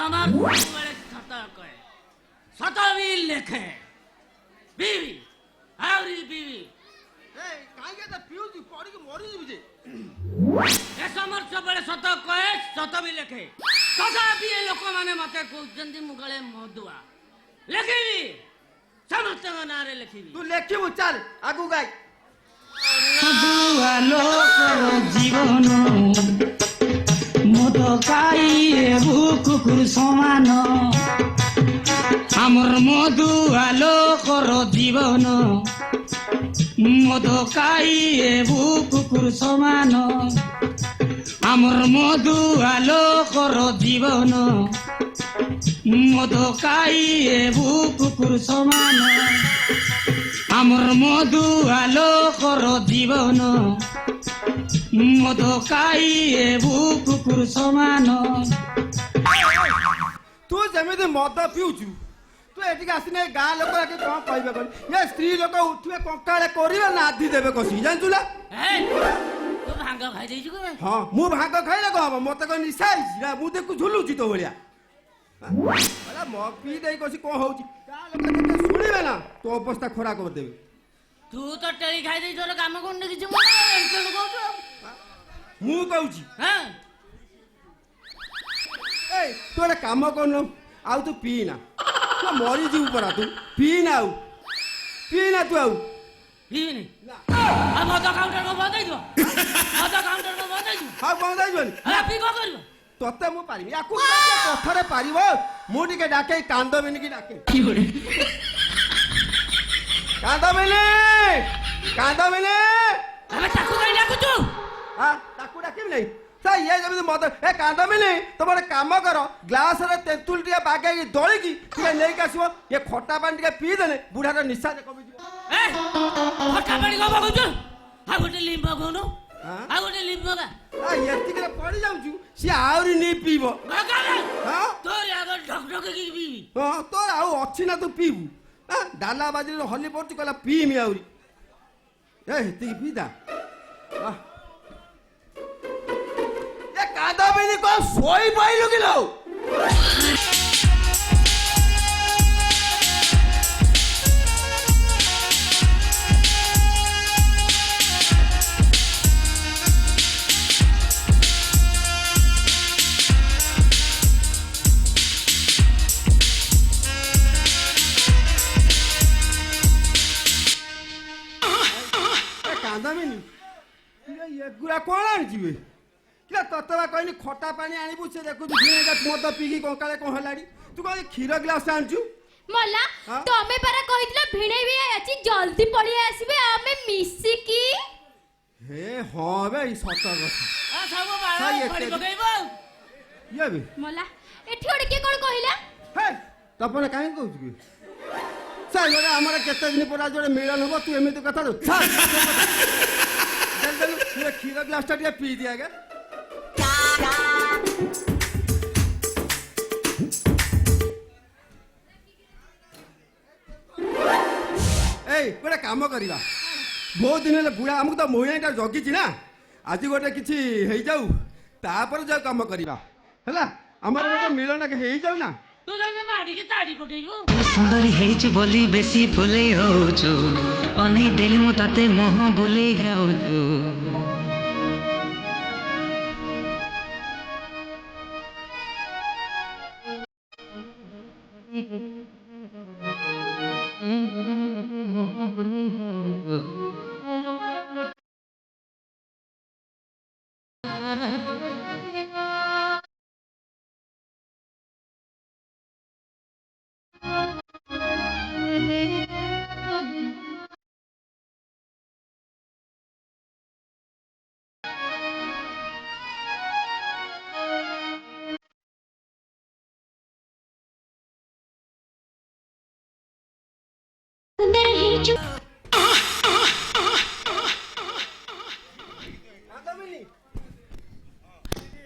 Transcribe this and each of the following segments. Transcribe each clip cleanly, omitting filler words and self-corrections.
summer बड़े सतर्क है सतवी लिखे बीवी आवरी बीवी ए काहे के फ्यूज पड़ी के मरी जीव जे ए समर बड़े सतर्क है सतवी लिखे तथापि ए लोक माने मते कहउचंदी मुगळे मधुआ लिखिबी समस्त नारे लिखिबी तू लेखिबु चल आगु गाय मधुआ लोकर जीवन मद खाइए कुकुर समान आमर मधुआ लोकर जीवन मद खाइए कुकुर समान आमर मधुआ लोकर जीवन मद खाइए कुकुर समान आमर मधुआ लोकर जीवन मद खाइए कुकुर समान तू जमिति मद पिउछु तू एटिक आसिने गाँ लोक के कौन कहबे कोन ये स्त्री लोक उठिबे कंकाळे करिबे नादी देबे कसी जानचुला ए तू भांग खाइ देइछु के हां मु भांग खाइले कहब मते को निशा ना मु देखु झुलुची तो भलिया अरे म पी देई कसी को होउची गाँ लोक के सुनिबे ना तो अवस्था खरा कर देबे तू तो टेली खाइ देइ तोर काम कोन ने किछ मना एंकल कहू मु कहूची हां ए तोरे काम कोन आउ तू पी ना तू मरी जीव परा तू पी ना तू आउ पीनी आ मद काउंटर को बंद दो मद काउंटर को बंद दो हां बंद आइबनी अरे पी को करबो तोते मु पारिबी याकू कथरे पारिबो मु टिके डाके कांदबिनी की डाके कांदबिनी अबे ताकू कहीं डाकू तू हां ताकू डाकिबी नहीं सा ये जब मद ए कांदबिनी तमरे काम करो ग्लास रे तेंतुल टिया बागे दळी की टिके नै कासिबो ये खट्टा पानी टिके पी देने बुढ़ार निशा जे कमी जीवो ए खट्टा पानी को बागु तू आ गोटे लिंबा कोनु आ गोटे लिंबा का आ यति के पड़ी जाउछु सी आउरी नै पीबो गागाले हां तोर आगर ढक ढक की पीबी हां तोर आउ अछि ना तू पीबू हां डाला बाजी हल्ली पड़छु कहला पीमी आउरी ए हेति पीदा वाह ए कांदबिनी को सोई पाइलु कि लो कांदबिनी ये गुरा कोन आनि जीवे क्या ततवा कहनी खटा पानी आनिबु से देखु भिनेगा मद पीकी कंकाळे कोन हलाडी तू कहली क्षीर ग्लास आनछु मला तमे परा कहितला भिणे भी आछि जल्दी पळी आसीबे आमे मिसी की हे हां बे सत कथा आ सब बाळा पड़ी पकैबो ये बे मला एठी ओडे के कोन कहिला हे तपने काहे कहू कि साई जोरे हमरा केते दिन परा जोरे मिलन होबो तू एमिति कथा दो चल चल ये क्षीर ग्लास टा पी दिया गे ए गोटे काम करिबा बहुत दिन ले बुढ़ा हमको तो मोहिनीटा जगिछि ना आज गोटे किछि हेइ जाऊ तापर जाऊ काम करिबा हला हमर गोटे मिलन के हेइ जाऊ ना तू जने माडी के ताडी पकेइबो सुंदरी हेइछु बोली बेसी फुले होछु अनै देली मु ताते मोह बोले गाउछु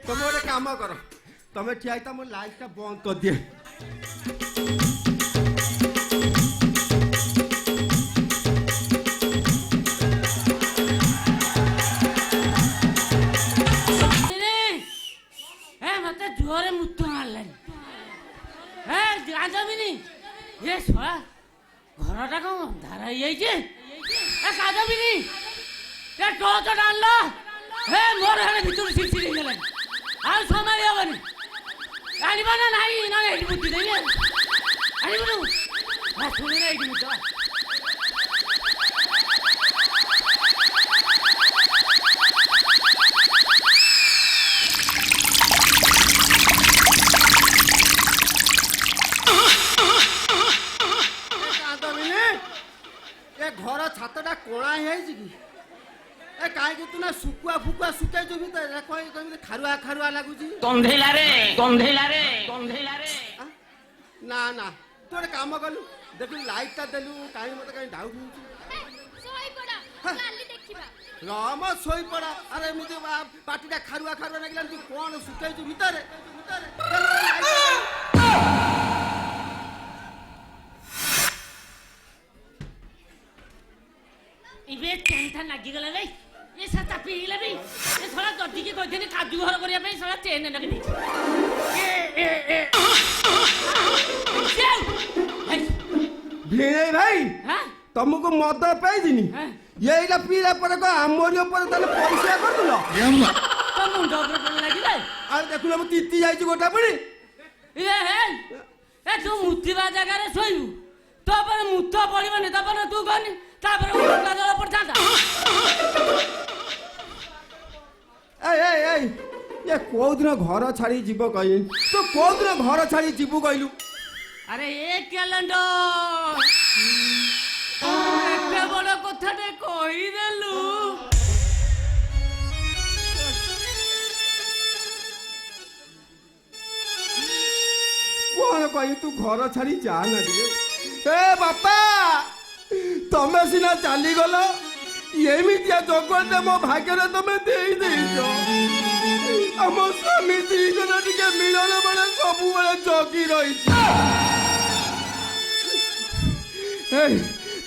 तुम गोटे काम कर तुम ठिया मो लाइट बंद कर दिए मत जोरे मुत्तु मारलानी ଏ କାଦବିନି ଏ ଶଳା ଘରଟା କଣ ଅନ୍ଧାର ହେଇଯାଇଛି ଏ କାଦବିନି ଏ ଟର୍ଚ୍ଚଟା ଆଣିଲ ଏ ମୋର ହେଲେ ଭିତରୁ ସିସି ହେଇଗଲାଣି ଆଉ ସମ୍ଭାଳି ହବନି ଆଣିବ ନା ନାହିଁ ନା ଏଇଠି ବୁଝି ଦେବି ଆଣିବୁନୁ ଶୁଣିଲେ ଏଇଠି ବୁଝ ଘର ଛାତଟା କଣା ହେଇଯାଇଛି କି ଏ କାହିଁକି ତୁ ନା ଶୁକୁଆ ଫୁକୁଆ ଶୁକେଇଛୁ ଭିତରେ କେମିତି ଖାରୁଆ ଖାରୁଆ ଲାଗୁଛି ଗନ୍ଧେଇଲାରେ ନା ନା ତୁ ଗୋଟେ କାମ କଲୁ ଦେଖିଲୁ ଲାଇଟଟା ଦେଲୁ କାହିଁ ମତେ କାହିଁ ଡାଉଟ୍ ହଉଛି ରମ ଶୋଇପଡା ଆରେ ଏମିତି ପାଟିଟା ଖାରୁଆ ଖାରୁଆ ଲାଗିଲାନି ତୁ କଣ ଶୁକେଇଛୁ ଭିତରେ ଏବେ ଚେନ୍ଟା ଲାଗିଗଲା ରେ ଏ ସାତା ପିଇଲା ବି ଏ ଶଳା ଦଟିକି କହିଥିଲି କାଜୁ ଘର କରିବା ପାଇଁ ଶଳା ଚେନ୍ ଲାଗି ଦେଇଛି ଭିଣେଇ ଭାଇ ତମକୁ ମଦ ପାଇଦିନି ଏଇଟା ପିଇଲା ପରେ କଣ ଆମରି ଉପରେ ତାହେଲେ ପରିସ୍ରା କରିଦେଲ ତ ମୁଣ୍ଡ ଉପରେ କଣ ଲାଗିଲା ଆଉ ଦେଖୁନ ମୁଁ ତିତି ଯାଇଛି ଗୋଟା ପୁଣି ଏ ତୁ ମୁତିବା ଜାଗାରେ ଶୋଇବୁ ତାପରେ ମୁତ ପଡିବନି ତାପରେ ତୁ କହନି ତାପରେ ଜଳ ପଡିଥାନ୍ତା ଏ କୋଉଦିନ ଘର ଛାଡି ଯିବ କହିଲି ତୁ କୋଉଦିନ ଘର ଛାଡି ଯିବୁ କହିଲୁ ଆରେ ଏ କ୍ୟାଲେଣ୍ଡର ଏତେ ବଡ କଥାଟେ କହିଦେଲୁ କଣ କହିବି ତୁ ଘର ଛାଡି ଯା ନା ଟିକେ ଏ ବାପା ତମେ ସିନା ଚାଲିଗଲ ଏମିତିଆ ଜଗତ ମୋ ଭାଗ୍ୟରେ ତମେ ଦେଇଦେଇଛ ଆମ ସ୍ୱାମୀ ସ୍ତ୍ରୀ ଜଣ ଟିକେ ମିଳନ ବେଳେ ସବୁବେଳେ ଜଗି ରହିଛ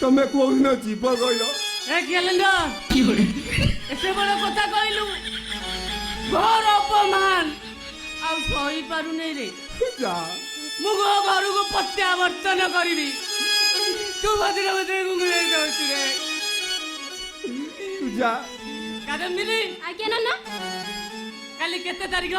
ତମେ କୋଉଦିନ ଯିବ କହିଲ ଏ କ୍ୟାଲେଣ୍ଡର ଏତେ ବଡ କଥା କହିଲୁ ଘର ଅପମାନ ଆଉ ସହିପାରୁନି ରେ ଯା ମୁଁ ଘରକୁ ପ୍ରତ୍ୟାବର୍ତ୍ତନ କରିବି ତୁ ଭଦ୍ର ଗୁଙ୍ଗୁଳେଇ ଦଉଛୁ ରେ ଯା ଆଜ୍ଞା ନାନା କାଲି କେତେ ତାରିଖ